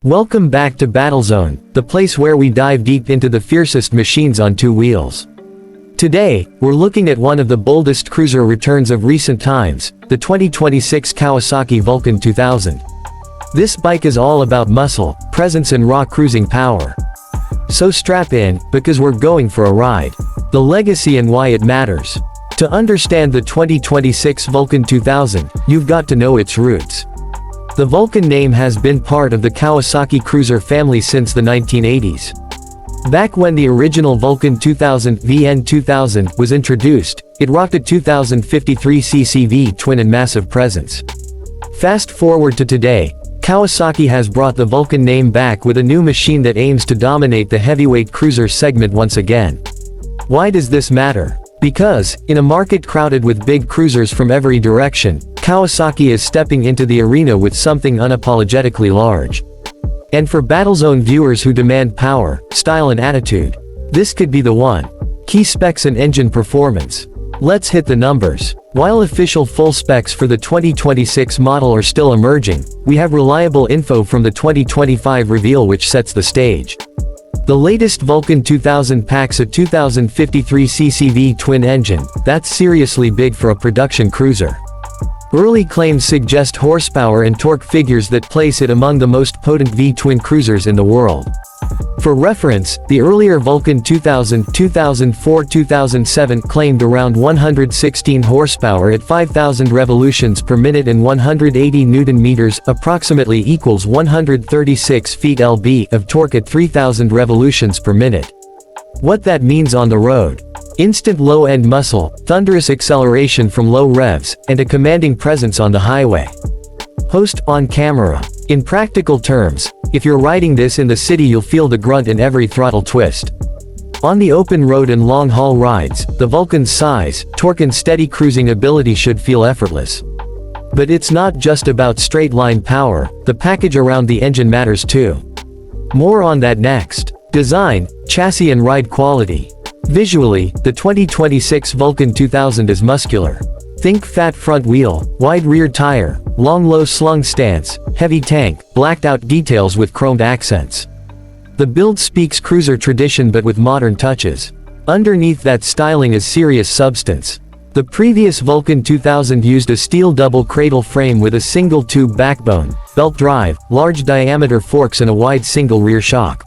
Welcome back to Battlezone, the place where we dive deep into the fiercest machines on two wheels. Today, we're looking at one of the boldest cruiser returns of recent times, the 2026 Kawasaki Vulcan 2000. This bike is all about muscle, presence and raw cruising power. So strap in, because we're going for a ride. The legacy and why it matters. To understand the 2026 Vulcan 2000, you've got to know its roots. The Vulcan name has been part of the Kawasaki cruiser family since the 1980s. Back when the original Vulcan 2000 VN 2000 was introduced, it rocked a 2053cc V-twin and massive presence. Fast forward to today, Kawasaki has brought the Vulcan name back with a new machine that aims to dominate the heavyweight cruiser segment once again. Why does this matter? Because, in a market crowded with big cruisers from every direction, Kawasaki is stepping into the arena with something unapologetically large. And for Battlezone viewers who demand power, style and attitude, this could be the one. Key specs and engine performance. Let's hit the numbers. While official full specs for the 2026 model are still emerging, we have reliable info from the 2025 reveal which sets the stage. The latest Vulcan 2000 packs a 2053cc V-twin engine. That's seriously big for a production cruiser. Early claims suggest horsepower and torque figures that place it among the most potent V-twin cruisers in the world. For reference, the earlier Vulcan 2000, 2004, 2007 claimed around 116 horsepower at 5,000 revolutions per minute and 180 Nm, approximately equals 136 feet lb of torque at 3,000 revolutions per minute. What that means on the road. Instant low-end muscle, thunderous acceleration from low revs, and a commanding presence on the highway. Host on camera. In practical terms, if you're riding this in the city you'll feel the grunt in every throttle twist. On the open road and long-haul rides, the Vulcan's size, torque and steady cruising ability should feel effortless. But it's not just about straight-line power, the package around the engine matters too. More on that next. Design, chassis and ride quality. Visually, the 2026 Vulcan 2000 is muscular. Think fat front wheel, wide rear tire, long low slung stance, heavy tank, blacked out details with chromed accents. The build speaks cruiser tradition but with modern touches. Underneath that styling is serious substance. The previous Vulcan 2000 used a steel double cradle frame with a single tube backbone, belt drive, large diameter forks and a wide single rear shock.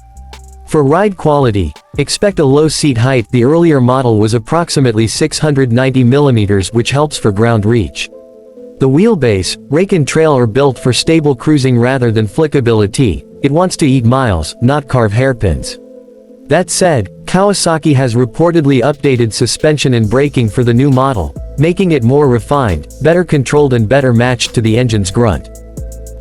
For ride quality, expect a low seat height. The earlier model was approximately 690 mm, which helps for ground reach. The wheelbase, rake and trail are built for stable cruising rather than flickability. It wants to eat miles, not carve hairpins. That said, Kawasaki has reportedly updated suspension and braking for the new model, making it more refined, better controlled and better matched to the engine's grunt.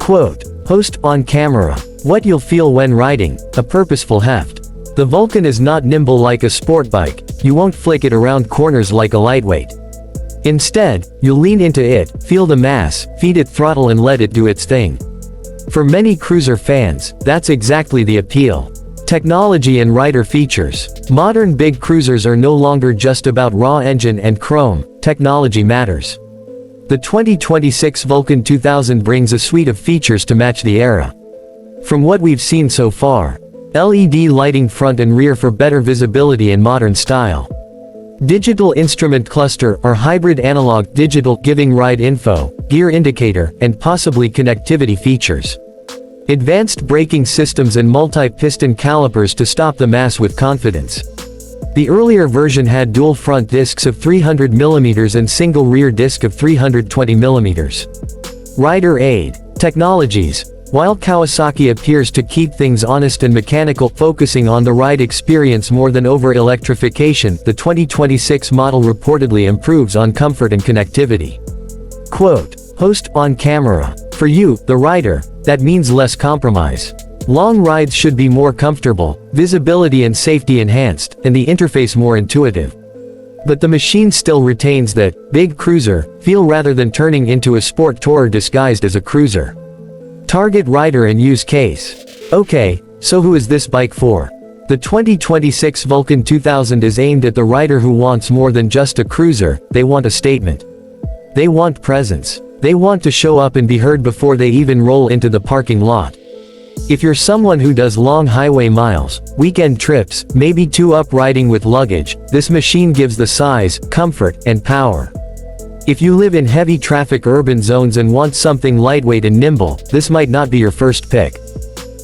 Quote, host on camera. What you'll feel when riding, a purposeful heft. The Vulcan is not nimble like a sport bike, you won't flick it around corners like a lightweight. Instead, you'll lean into it, feel the mass, feed it throttle and let it do its thing. For many cruiser fans, that's exactly the appeal. Technology and rider features. Modern big cruisers are no longer just about raw engine and chrome, technology matters. The 2026 Vulcan 2000 brings a suite of features to match the era. From what we've seen so far, LED lighting front and rear for better visibility and modern style. Digital instrument cluster or hybrid analog digital giving ride info, gear indicator, and possibly connectivity features. Advanced braking systems and multi-piston calipers to stop the mass with confidence. The earlier version had dual front discs of 300 mm and single rear disc of 320 mm. Rider aid. Technologies. While Kawasaki appears to keep things honest and mechanical, focusing on the ride experience more than over electrification, the 2026 model reportedly improves on comfort and connectivity. Quote, host on camera. For you, the rider, that means less compromise. Long rides should be more comfortable, visibility and safety enhanced, and the interface more intuitive. But the machine still retains that big cruiser feel rather than turning into a sport tourer disguised as a cruiser. Target rider and use case. Okay, so who is this bike for? The 2026 Vulcan 2000 is aimed at the rider who wants more than just a cruiser. They want a statement. They want presence. They want to show up and be heard before they even roll into the parking lot. If you're someone who does long highway miles, weekend trips, maybe 2-up riding with luggage, this machine gives the size, comfort, and power. If you live in heavy traffic urban zones and want something lightweight and nimble, this might not be your first pick.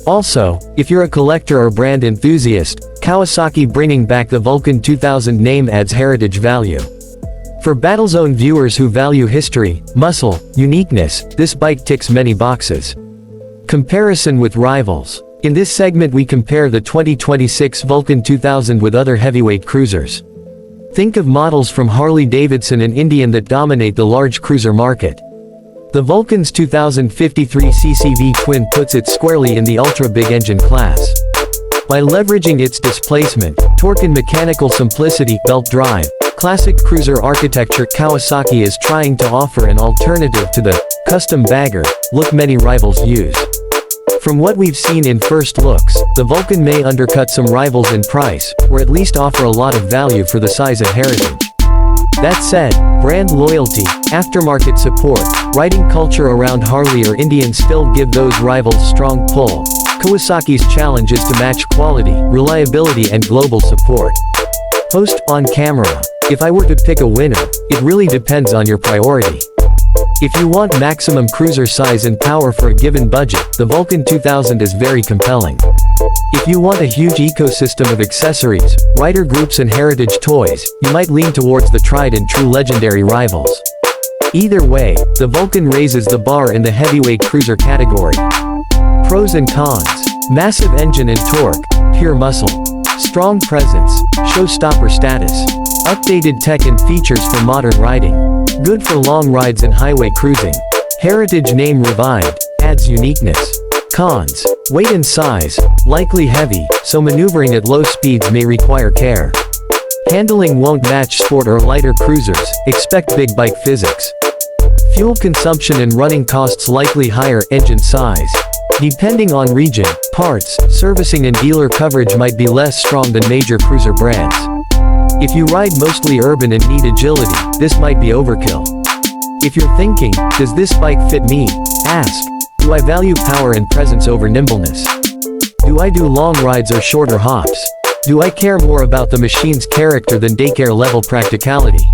Also, if you're a collector or brand enthusiast, Kawasaki bringing back the Vulcan 2000 name adds heritage value. For Battlezone viewers who value history, muscle, uniqueness, this bike ticks many boxes. Comparison with rivals. In this segment we compare the 2026 Vulcan 2000 with other heavyweight cruisers. Think of models from Harley-Davidson and Indian that dominate the large cruiser market. The Vulcan's 2053cc V-twin puts it squarely in the ultra-big engine class. By leveraging its displacement, torque and mechanical simplicity, belt drive, classic cruiser architecture, Kawasaki is trying to offer an alternative to the custom bagger look many rivals use. From what we've seen in first looks, the Vulcan may undercut some rivals in price, or at least offer a lot of value for the size and heritage. That said, brand loyalty, aftermarket support, riding culture around Harley or Indian still give those rivals strong pull. Kawasaki's challenge is to match quality, reliability and global support. Post on camera. If I were to pick a winner, it really depends on your priority. If you want maximum cruiser size and power for a given budget, the Vulcan 2000 is very compelling. If you want a huge ecosystem of accessories, rider groups and heritage toys, you might lean towards the tried and true legendary rivals. Either way, the Vulcan raises the bar in the heavyweight cruiser category. Pros and cons. Massive engine and torque, pure muscle. Strong presence, showstopper status. Updated tech and features for modern riding. Good for long rides and highway cruising. Heritage name revived, adds uniqueness. Cons. Weight and size, likely heavy, so maneuvering at low speeds may require care. Handling won't match sport or lighter cruisers, expect big bike physics. Fuel consumption and running costs likely higher, engine size. Depending on region, parts, servicing and dealer coverage might be less strong than major cruiser brands. If you ride mostly urban and need agility, this might be overkill. If you're thinking, does this bike fit me? Ask, do I value power and presence over nimbleness? Do I do long rides or shorter hops? Do I care more about the machine's character than daycare-level practicality?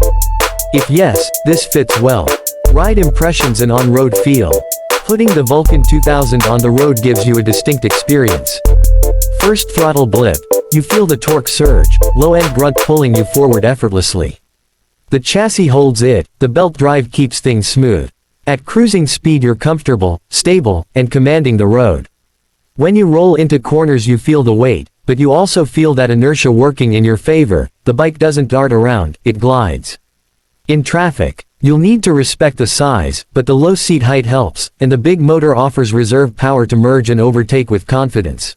If yes, this fits well. Ride impressions and on-road feel. Putting the Vulcan 2000 on the road gives you a distinct experience. First throttle blip. You feel the torque surge, low-end grunt pulling you forward effortlessly. The chassis holds it, the belt drive keeps things smooth. At cruising speed you're comfortable, stable, and commanding the road. When you roll into corners you feel the weight, but you also feel that inertia working in your favor. The bike doesn't dart around, it glides. In traffic, you'll need to respect the size, but the low seat height helps, and the big motor offers reserve power to merge and overtake with confidence.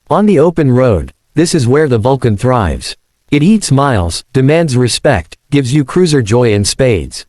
On the open road, this is where the Vulcan thrives. It eats miles, demands respect, gives you cruiser joy in spades.